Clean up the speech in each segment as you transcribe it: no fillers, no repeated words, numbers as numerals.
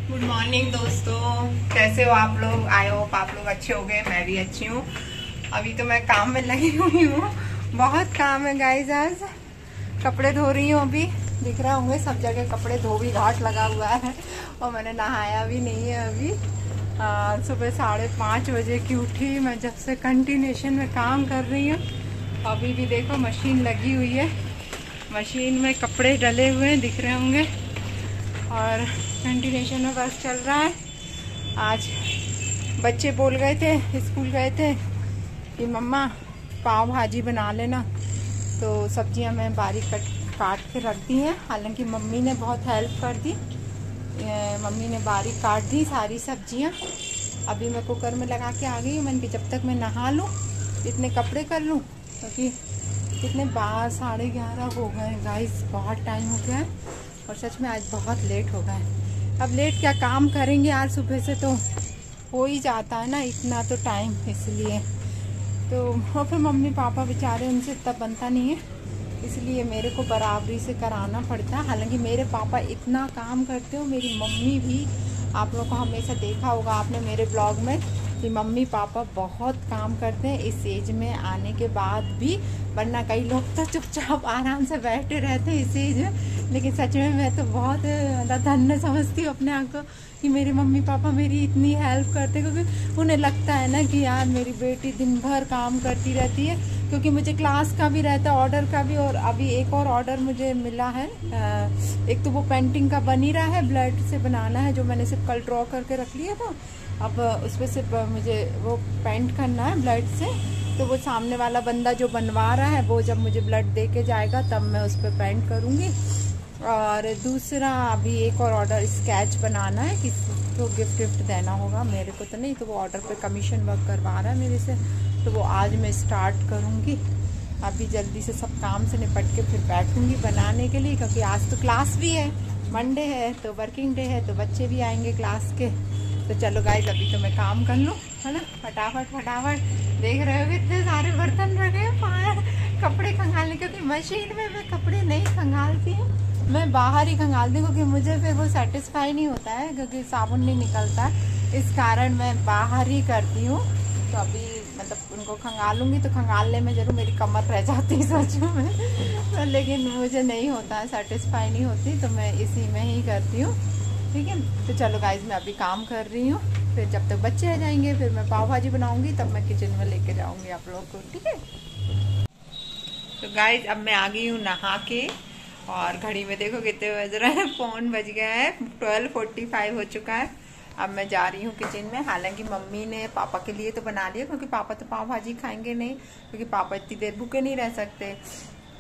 Good morning दोस्तों, कैसे हो आप लोग। आई होप आप लोग अच्छे हो गए, मैं भी अच्छी हूँ। अभी तो मैं काम में लगी हुई हूँ, बहुत काम है गाइस। आज कपड़े धो रही हूँ, अभी दिख रहा होंगे सब जगह कपड़े धोबी घाट लगा हुआ है और मैंने नहाया भी नहीं है अभी। सुबह 5:30 बजे की उठी मैं, जब से कंटिन्यूशन में काम कर रही हूँ। अभी भी देखो मशीन लगी हुई है, मशीन में कपड़े डले हुए हैं, दिख रहे होंगे, और कंटिन्यूशन में बस चल रहा है। आज बच्चे बोल गए थे, स्कूल गए थे कि मम्मा पाव भाजी बना लेना, तो सब्जियां मैं बारीक काट के रख दी हैं। हालांकि मम्मी ने बहुत हेल्प कर दी, मम्मी ने बारीक काट दी सारी सब्जियां। अभी मैं कुकर में लगा के आ गई। मैंने कि जब तक मैं नहा लूँ इतने कपड़े कर लूँ, क्योंकि कितने 11:30 हो गए गाइस, बहुत टाइम हो गया है। और सच में आज बहुत लेट हो गए। अब लेट क्या काम करेंगे यार, सुबह से तो हो ही जाता है ना इतना तो टाइम, इसलिए तो। और फिर मम्मी पापा बेचारे, उनसे तब बनता नहीं है, इसलिए मेरे को बराबरी से कराना पड़ता है। हालांकि मेरे पापा इतना काम करते हो, मेरी मम्मी भी। आप लोगों को हमेशा देखा होगा आपने मेरे ब्लॉग में कि मम्मी पापा बहुत काम करते हैं इस एज में आने के बाद भी, वरना कई लोग तो चुपचाप आराम से बैठे रहते हैं इस एज में। लेकिन सच में मैं तो बहुत धन्य समझती हूँ अपने आप को कि मेरे मम्मी पापा मेरी इतनी हेल्प करते हैं, क्योंकि उन्हें लगता है ना कि यार मेरी बेटी दिन भर काम करती रहती है। क्योंकि मुझे क्लास का भी रहता है, ऑर्डर का भी, और अभी एक और ऑर्डर मुझे मिला है। एक तो वो पेंटिंग का बन ही रहा है, ब्लड से बनाना है, जो मैंने सिर्फ कल ड्रॉ करके रख लिया था। अब उस पर सिर्फ मुझे वो पेंट करना है ब्लड से। तो वो सामने वाला बंदा जो बनवा रहा है, वो जब मुझे ब्लड दे के जाएगा तब मैं उस पर पेंट करूँगी। और दूसरा अभी एक और ऑर्डर स्केच बनाना है, किसी को गिफ्ट देना होगा, मेरे को तो नहीं। तो वो ऑर्डर पे कमीशन वर्क करवा रहा है मेरे से, तो वो आज मैं स्टार्ट करूँगी। अभी जल्दी से सब काम से निपट के फिर बैठूँगी बनाने के लिए, क्योंकि आज तो क्लास भी है, मंडे है तो वर्किंग डे है, तो बच्चे भी आएंगे क्लास के। तो चलो गाइस, अभी तो मैं काम कर लूँ, है ना, फटाफट फटाफट। देख रहे हो इतने सारे बर्तन रखे हैं, कपड़े खंगालने, क्योंकि मशीन में मैं कपड़े नहीं खंगालती हूँ, मैं बाहर ही खंगालती हूँ, क्योंकि मुझे फिर वो सेटिस्फाई नहीं होता है, क्योंकि साबुन नहीं निकलता, इस कारण मैं बाहर ही करती हूँ। तो अभी मतलब उनको खंगालूंगी तो खंगालने में जरूर मेरी कमर रह जाती है सच में, तो लेकिन मुझे नहीं होता है, सेटिस्फाई नहीं होती, तो मैं इसी में ही करती हूँ। ठीक है, तो चलो गाइज, मैं अभी काम कर रही हूँ, फिर जब तक बच्चे आ जाएंगे फिर मैं पाव भाजी बनाऊंगी, तब मैं किचन में लेके जाऊंगी आप लोग को। ठीक है, तो गाइज अब मैं आ गई हूँ नहा के, और घड़ी में देखो कितने बज रहे हैं, फोन बज गया है 12:45 हो चुका है। अब मैं जा रही हूँ किचन में। हालांकि मम्मी ने पापा के लिए तो बना लिया, क्योंकि पापा तो पाव भाजी खाएंगे नहीं, क्योंकि पापा इतनी देर भूखे नहीं रह सकते।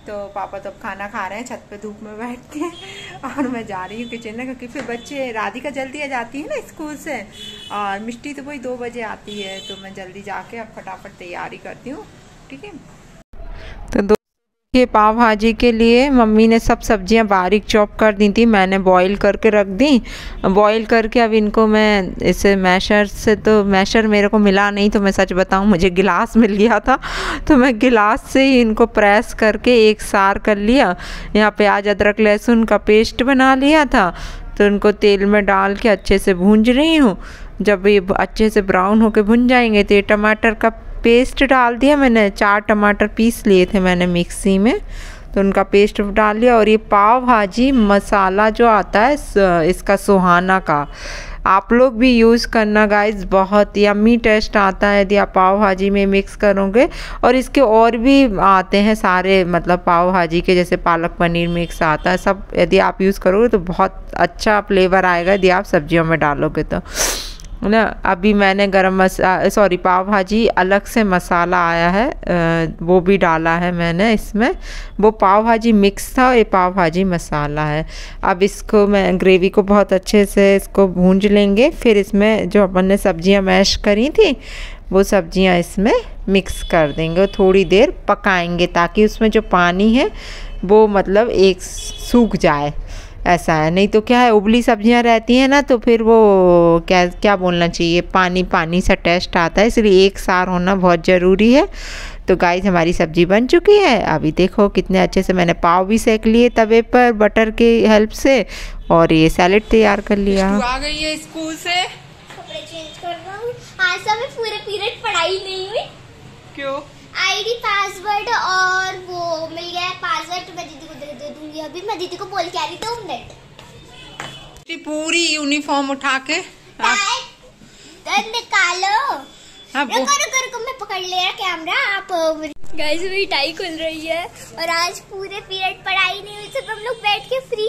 तो पापा तो अब खाना खा रहे हैं छत पे धूप में बैठ के, और मैं जा रही हूँ किचन में, क्योंकि फिर बच्चे, राधिका जल्दी आ जाती है ना स्कूल से, और मिष्टी तो वही 2 बजे आती है, तो मैं जल्दी जाके अब फटाफट तैयारी करती हूँ। ठीक है, तो ये पाव भाजी के लिए मम्मी ने सब सब्जियां बारीक चॉप कर दी थी, मैंने बॉईल करके रख दी। बॉईल करके अब इनको मैं इसे मैशर से, तो मैशर मेरे को मिला नहीं, तो मैं सच बताऊं मुझे गिलास मिल गया था, तो मैं गिलास से ही इनको प्रेस करके एक सार कर लिया। यहाँ प्याज अदरक लहसुन का पेस्ट बना लिया था, तो उनको तेल में डाल के अच्छे से भूंज रही हूँ। जब ये अच्छे से ब्राउन होके भुन जाएंगे तो ये टमाटर का पेस्ट डाल दिया मैंने। 4 टमाटर पीस लिए थे मैंने मिक्सी में, तो उनका पेस्ट डाल लिया। और ये पाव भाजी मसाला जो आता है इसका सुहाना का, आप लोग भी यूज़ करना गाइस, बहुत यम्मी टेस्ट आता है यदि आप पाव भाजी में मिक्स करोगे। और इसके और भी आते हैं सारे, मतलब पाव भाजी के जैसे पालक पनीर मिक्स आता है, सब यदि आप यूज़ करोगे तो बहुत अच्छा फ्लेवर आएगा यदि आप सब्जियों में डालोगे तो ना। अभी मैंने पाव भाजी अलग से मसाला आया है, वो भी डाला है मैंने इसमें। वो पाव भाजी मिक्स था, ये पाव भाजी मसाला है। अब इसको मैं ग्रेवी को बहुत अच्छे से इसको भूंज लेंगे, फिर इसमें जो अपन ने सब्जियां मैश करी थी वो सब्जियां इसमें मिक्स कर देंगे, थोड़ी देर पकाएंगे, ताकि उसमें जो पानी है वो मतलब एक सूख जाए, ऐसा है। नहीं तो क्या है, उबली सब्जियां रहती हैं ना, तो फिर वो क्या बोलना चाहिए, पानी पानी सा टेस्ट आता है, इसलिए एक सार होना बहुत ज़रूरी है। तो गाइस हमारी सब्जी बन चुकी है। अभी देखो कितने अच्छे से मैंने पाव भी सेक लिए तवे पर बटर की हेल्प से, और ये सैलेड तैयार कर लिया। आ गई है स्कूल से, कपड़े चेंज कर रहा हूँ। आज तो हमें पूरे पीरियड पढ़ाई नहीं हुई। क्यों? आईडी पासवर्ड और वो मिल गया है पासवर्ड, मैं दीदी को दे दूंगी। अभी मैं दीदी को बोल के आ रही हूँ 2 मिनट। पूरी यूनिफॉर्म उठा के निकालो। रुको मैं पकड़ ले रहा कैमरा। आप गाइस मेरी टाई खुल रही है और आज पूरे पीरियड पढ़ाई नहीं हुई, सिर्फ हम लोग बैठ के फ्री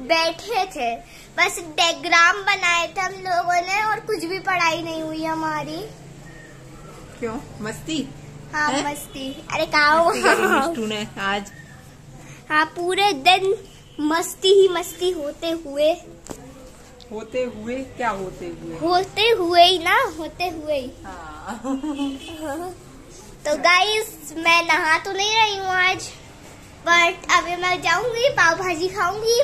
बैठे थे, बस डायग्राम बनाए थे हम लोगों ने और कुछ भी पढ़ाई नहीं हुई हमारी। क्यों? मस्ती? हाँ है? मस्ती। अरे कहा तूने आज? हाँ पूरे दिन मस्ती ही मस्ती होते हुए क्या होते हुए? होते हुए ही ना, होते हुए ही। हाँ। तो गाइस मैं नहा तो नहीं रही हूँ आज, बट अभी मैं जाऊंगी पाव भाजी खाऊंगी।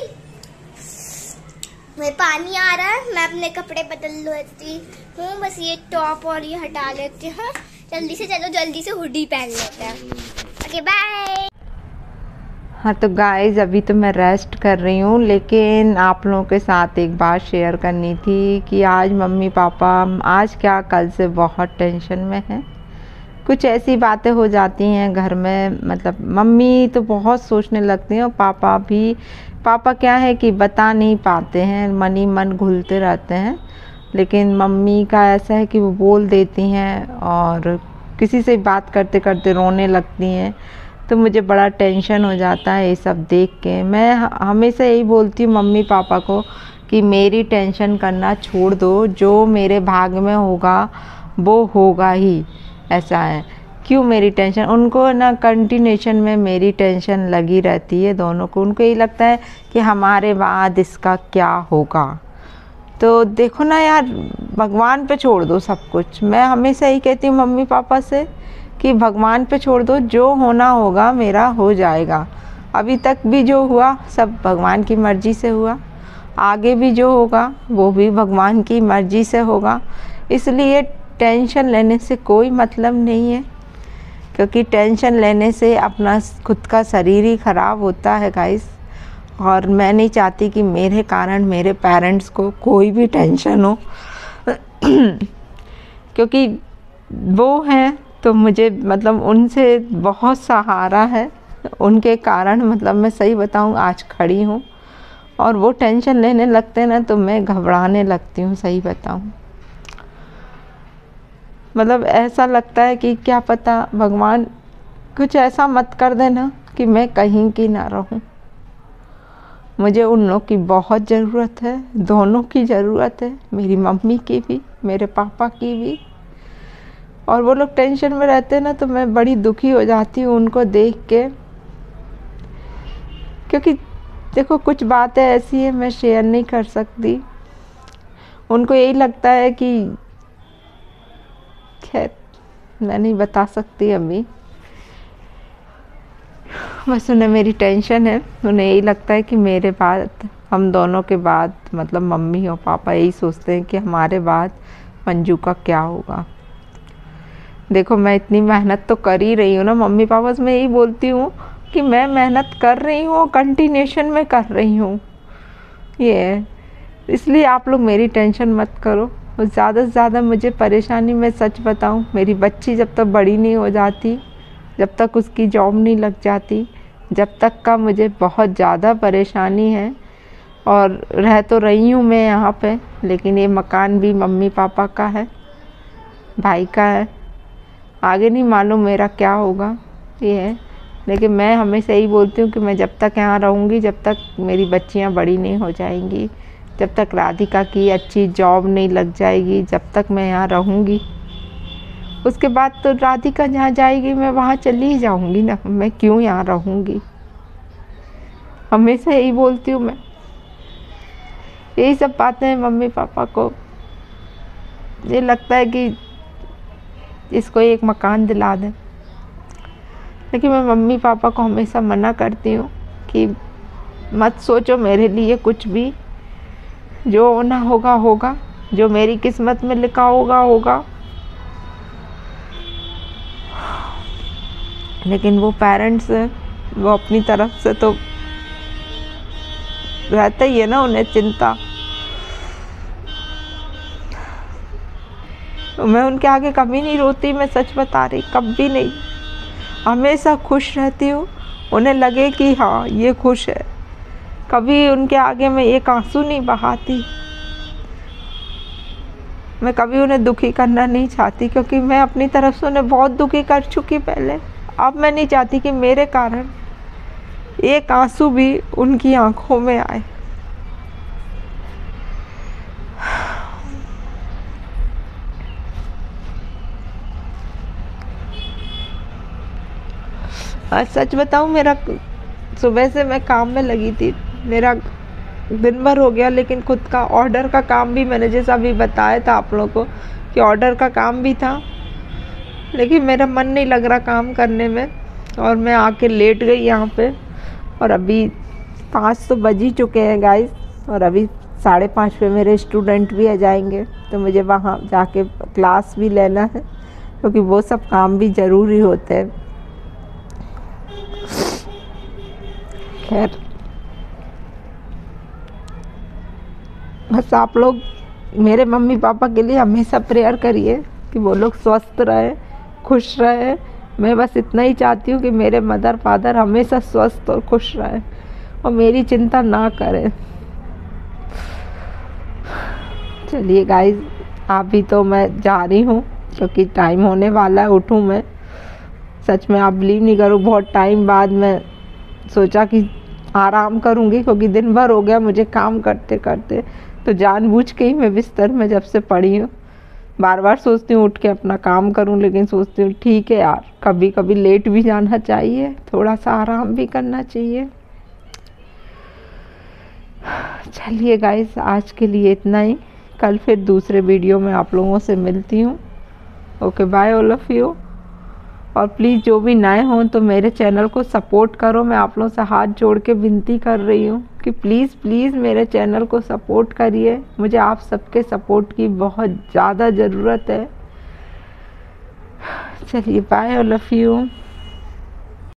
मैं पानी आ रहा है, मैं अपने कपड़े बदल लेती हूँ, बस ये टॉप और ये हटा लेती हूँ। जल्दी से चलो, जल्दी से हुडी पहन लेते हैं। Okay bye. हाँ तो गाइज अभी तो मैं रेस्ट कर रही हूँ, लेकिन आप लोगों के साथ एक बात शेयर करनी थी कि आज मम्मी पापा आज क्या कल से बहुत टेंशन में हैं। कुछ ऐसी बातें हो जाती हैं घर में, मतलब मम्मी तो बहुत सोचने लगती हैं और पापा भी। पापा क्या है कि बता नहीं पाते हैं, मन ही मन घुलते रहते हैं, लेकिन मम्मी का ऐसा है कि वो बोल देती हैं और किसी से बात करते करते रोने लगती हैं। तो मुझे बड़ा टेंशन हो जाता है ये सब देख के। मैं हमेशा यही बोलती हूँ मम्मी पापा को कि मेरी टेंशन करना छोड़ दो, जो मेरे भाग में होगा वो होगा ही, ऐसा है। क्यों मेरी टेंशन? उनको ना कंटिन्यूशन में मेरी टेंशन लगी रहती है दोनों को। उनको यही लगता है कि हमारे बाद इसका क्या होगा। तो देखो ना यार, भगवान पे छोड़ दो सब कुछ। मैं हमेशा यही कहती हूँ मम्मी पापा से कि भगवान पे छोड़ दो, जो होना होगा मेरा हो जाएगा। अभी तक भी जो हुआ सब भगवान की मर्ज़ी से हुआ, आगे भी जो होगा वो भी भगवान की मर्ज़ी से होगा। इसलिए टेंशन लेने से कोई मतलब नहीं है, क्योंकि टेंशन लेने से अपना खुद का शरीर ही ख़राब होता है गाइस। और मैं नहीं चाहती कि मेरे कारण मेरे पेरेंट्स को कोई भी टेंशन हो क्योंकि वो हैं तो मुझे मतलब उनसे बहुत सहारा है। उनके कारण मतलब मैं सही बताऊं आज खड़ी हूं, और वो टेंशन लेने लगते ना तो मैं घबराने लगती हूं, सही बताऊं। मतलब ऐसा लगता है कि क्या पता भगवान कुछ ऐसा मत कर देना कि मैं कहीं की ना रहूं। मुझे उन लोगों की बहुत ज़रूरत है, दोनों की ज़रूरत है, मेरी मम्मी की भी मेरे पापा की भी। और वो लोग टेंशन में रहते हैं ना तो मैं बड़ी दुखी हो जाती हूँ उनको देख के। क्योंकि देखो कुछ बातें ऐसी हैं मैं शेयर नहीं कर सकती। उनको यही लगता है कि खैर मैं नहीं बता सकती अभी, बस उन्हें मेरी टेंशन है। उन्हें यही लगता है कि मेरे बाद, हम दोनों के बाद, मतलब मम्मी और पापा यही सोचते हैं कि हमारे बाद मंजू का क्या होगा। देखो मैं इतनी मेहनत तो कर ही रही हूँ ना मम्मी पापा से। मैं यही बोलती हूँ कि मैं मेहनत कर रही हूँ, कंटिन्यूशन में कर रही हूँ। ये इसलिए आप लोग मेरी टेंशन मत करो। ज़्यादा से ज़्यादा मुझे परेशानी, मैं सच बताऊँ, मेरी बच्ची जब तक बड़ी नहीं हो जाती, जब तक उसकी जॉब नहीं लग जाती, जब तक का मुझे बहुत ज़्यादा परेशानी है। और रह तो रही हूँ मैं यहाँ पे, लेकिन ये मकान भी मम्मी पापा का है, भाई का है। आगे नहीं मालूम मेरा क्या होगा, ये है। लेकिन मैं हमेशा यही बोलती हूँ कि मैं जब तक यहाँ रहूँगी, जब तक मेरी बच्चियाँ बड़ी नहीं हो जाएंगी, जब तक राधिका की अच्छी जॉब नहीं लग जाएगी, जब तक मैं यहाँ रहूँगी। उसके बाद तो राधिका जहाँ जाएगी मैं वहाँ चली ही जाऊँगी ना, मैं क्यों यहाँ रहूँगी। हमेशा यही बोलती हूँ मैं। यही सब बातें मम्मी पापा को ये लगता है कि इसको एक मकान दिला दें, लेकिन मैं मम्मी पापा को हमेशा मना करती हूँ कि मत सोचो मेरे लिए कुछ भी। जो होना होगा होगा, जो मेरी किस्मत में लिखा होगा होगा। लेकिन वो पेरेंट्स हैं, वो अपनी तरफ से तो रहता ही है ना उन्हें चिंता। तो मैं उनके आगे कभी नहीं रोती, मैं सच बता रही, कभी नहीं। हमेशा खुश रहती हूँ, उन्हें लगे कि हाँ ये खुश है। कभी उनके आगे मैं एक आंसू नहीं बहाती। मैं कभी उन्हें दुखी करना नहीं चाहती, क्योंकि मैं अपनी तरफ से उन्हें बहुत दुखी कर चुकी पहले। अब मैं नहीं चाहती कि मेरे कारण एक आंसू भी उनकी आंखों में आए। आज सच बताऊं, मेरा सुबह से मैं काम में लगी थी, मेरा दिन भर हो गया, लेकिन खुद का ऑर्डर का काम भी मैंने जैसा अभी बताया था आप लोगों को कि ऑर्डर का काम भी था, लेकिन मेरा मन नहीं लग रहा काम करने में, और मैं आके लेट गई यहाँ पे। और अभी 5 तो बज ही चुके हैं गाइस, और अभी 5:30 पे मेरे स्टूडेंट भी आ जाएंगे, तो मुझे वहाँ जाके क्लास भी लेना है, क्योंकि वो सब काम भी ज़रूरी होते हैं। खैर, बस आप लोग मेरे मम्मी पापा के लिए हमेशा प्रेयर करिए कि वो लोग स्वस्थ रहे, खुश रहे। मैं बस इतना ही चाहती हूँ कि मेरे मदर फादर हमेशा स्वस्थ और खुश रहे और मेरी चिंता ना करें। चलिए गाइस, अभी तो मैं जा रही हूँ, क्योंकि टाइम होने वाला है, उठूँ मैं। सच में आप बिलीव नहीं करो, बहुत टाइम बाद मैं सोचा कि आराम करूँगी, क्योंकि दिन भर हो गया मुझे काम करते करते। तो जानबूझ के ही मैं बिस्तर में जब से पड़ी हूँ, बार बार सोचती हूँ उठ के अपना काम करूँ, लेकिन सोचती हूँ ठीक है यार, कभी कभी लेट भी जाना चाहिए, थोड़ा सा आराम भी करना चाहिए। चलिए गाइस, आज के लिए इतना ही। कल फिर दूसरे वीडियो में आप लोगों से मिलती हूँ। Okay, bye all of you. और प्लीज़ जो भी नए हों तो मेरे चैनल को सपोर्ट करो। मैं आप लोगों से हाथ जोड़ के विनती कर रही हूँ कि प्लीज़ प्लीज़ मेरे चैनल को सपोर्ट करिए। मुझे आप सबके सपोर्ट की बहुत ज़्यादा ज़रूरत है। चलिए, बाय ऑल ऑफ यू।